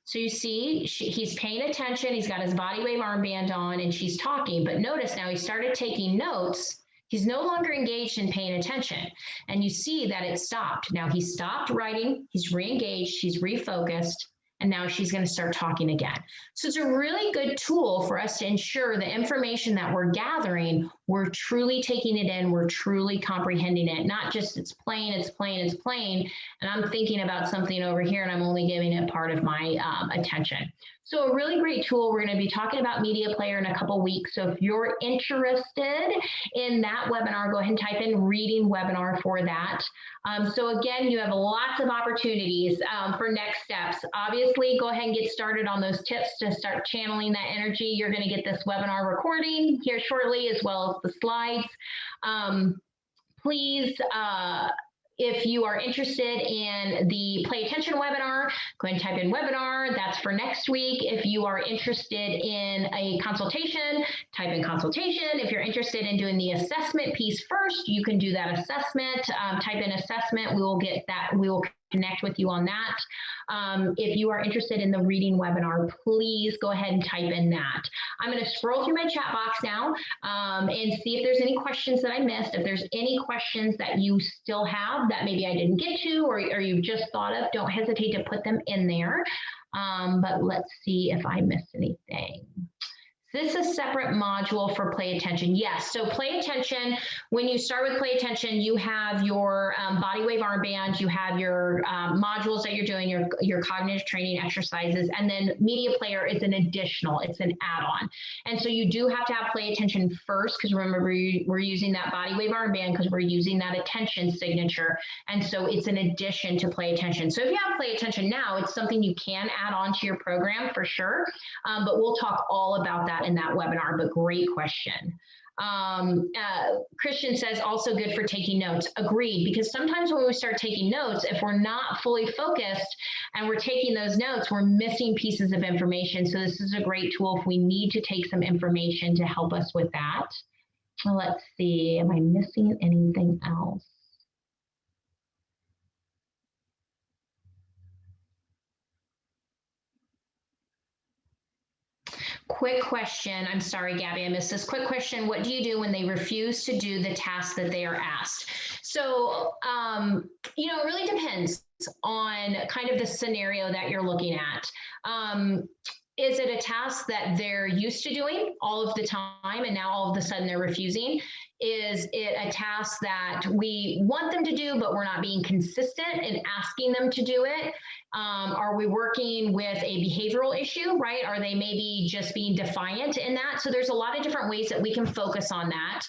So you see, he's paying attention. He's got his body wave armband on and she's talking, but notice now he started taking notes. He's no longer engaged in paying attention. And you see that it stopped. Now he stopped writing, he's re-engaged, he's refocused, and now she's going to start talking again. So it's a really good tool for us to ensure the information that we're gathering, we're truly taking it in, we're truly comprehending it, not just it's plain, it's plain, it's plain, and I'm thinking about something over here and I'm only giving it part of my attention. So a really great tool. We're going to be talking about Media Player in a couple weeks. So if you're interested in that webinar, go ahead and type in reading webinar for that. So again, you have lots of opportunities for next steps. Obviously, go ahead and get started on those tips to start channeling that energy. You're going to get this webinar recording here shortly, as well as the slides. Please, if you are interested in the Play Attention webinar, go ahead and type in webinar. That's for next week. If you are interested in a consultation, type in consultation. If you're interested in doing the assessment piece first, you can do that assessment. Type in assessment. We will get that. We will connect with you on that. If you are interested in the reading webinar, please go ahead and type in that. I'm going to scroll through my chat box now and see if there's any questions that I missed. If there's any questions that you still have that maybe I didn't get to or you just thought of, don't hesitate to put them in there. But let's see if I missed anything. Is this a separate module for Play Attention? Yes, so Play Attention, when you start with Play Attention, you have your body wave armband, you have your modules that you're doing, your cognitive training exercises, and then Media Player is an additional, it's an add-on. And so you do have to have Play Attention first, because remember, we're using that body wave armband because we're using that attention signature. And so it's an addition to Play Attention. So if you have Play Attention now, it's something you can add on to your program for sure, but we'll talk all about that in that webinar, but great question. Christian says also good for taking notes. Agreed, because sometimes when we start taking notes, if we're not fully focused and we're taking those notes, we're missing pieces of information. So this is a great tool if we need to take some information to help us with that. Let's see, am I missing anything else? Quick question. I'm sorry, Gabby, I missed this. Quick question. What do you do when they refuse to do the task that they are asked? So, you know, it really depends on kind of the scenario that you're looking at. Is it a task that they're used to doing all of the time and now all of a sudden they're refusing? Is it a task that we want them to do, but we're not being consistent in asking them to do it? Are we working with a behavioral issue, right? Are they maybe just being defiant in that? So there's a lot of different ways that we can focus on that.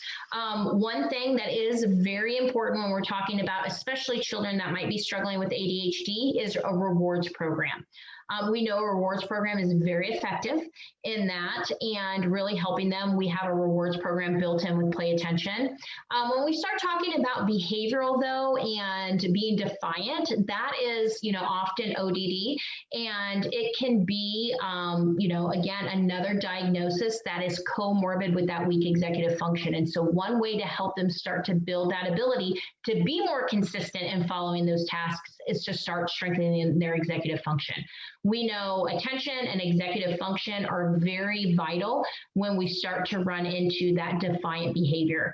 One thing that is very important when we're talking about, especially children that might be struggling with ADHD, is a rewards program. We know a rewards program is very effective in that and really helping them. We have a rewards program built in with Play Attention. When we start talking about behavioral though, and being defiant, that is, you know, often ODD, and it can be, you know, again, another diagnosis that is comorbid with that weak executive function. And so one way to help them start to build that ability to be more consistent in following those tasks is to start strengthening their executive function. We know attention and executive function are very vital when we start to run into that defiant behavior.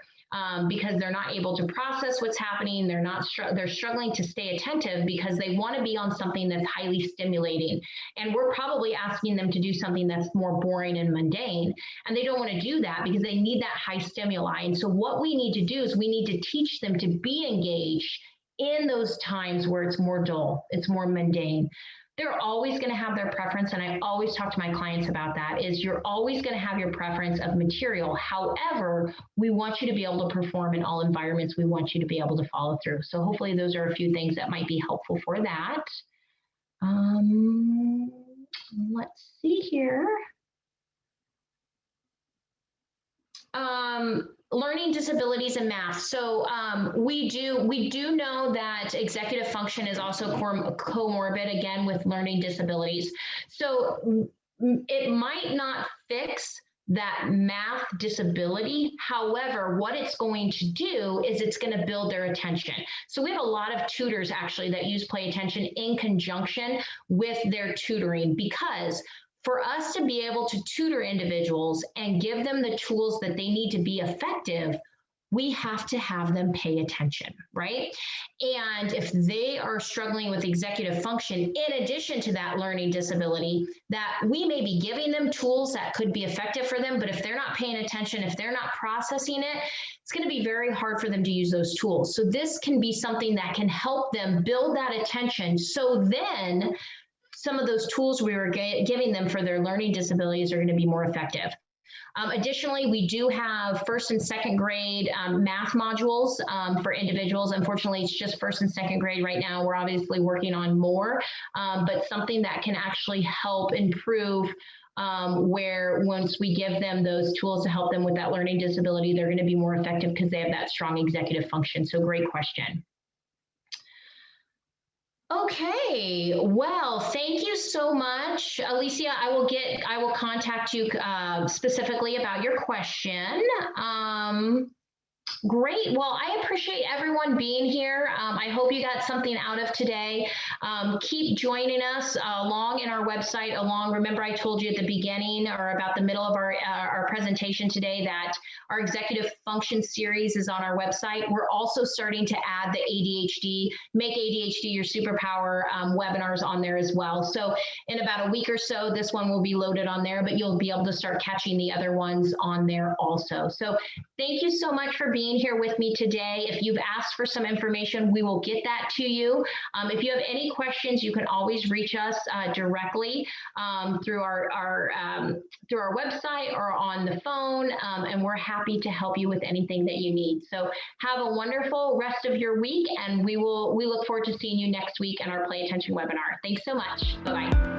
Because they're not able to process what's happening. They're struggling to stay attentive because they want to be on something that's highly stimulating. And we're probably asking them to do something that's more boring and mundane. And they don't want to do that because they need that high stimuli. And so what we need to do is we need to teach them to be engaged in those times where it's more dull, it's more mundane. They're always going to have their preference, and I always talk to my clients about that, is you're always going to have your preference of material. However, we want you to be able to perform in all environments. We want you to be able to follow through. So hopefully those are a few things that might be helpful for that. Let's see here. Learning disabilities and math. So we do know that executive function is also comorbid, again, with learning disabilities. So it might not fix that math disability. However, what it's going to do is it's going to build their attention. So we have a lot of tutors actually that use play attention in conjunction with their tutoring, because for us to be able to tutor individuals and give them the tools that they need to be effective, we have to have them pay attention, right? And if they are struggling with executive function, in addition to that learning disability, that we may be giving them tools that could be effective for them, but if they're not paying attention, if they're not processing it, it's going to be very hard for them to use those tools. So this can be something that can help them build that attention. So then some of those tools we were giving them for their learning disabilities are going to be more effective. Additionally, we do have first and second grade math modules for individuals. Unfortunately, it's just first and second grade right now. We're obviously working on more, but something that can actually help improve where once we give them those tools to help them with that learning disability, they're going to be more effective because they have that strong executive function. So great question. Okay, well, thank you so much, Alicia. I will contact you specifically about your question. Great. Well, I appreciate everyone being here. I hope you got something out of today. Keep joining us along in our website. Remember I told you at the beginning or about the middle of our presentation today that our executive function series is on our website. We're also starting to add the ADHD, Make ADHD Your Superpower webinars on there as well. So in about a week or so, this one will be loaded on there, but you'll be able to start catching the other ones on there also. So thank you so much for being here with me today. If you've asked for some information, we will get that to you. If you have any questions, you can always reach us directly through our website or on the phone, and we're happy to help you with anything that you need. So have a wonderful rest of your week, and we look forward to seeing you next week in our Play Attention webinar. Thanks so much. Bye-bye.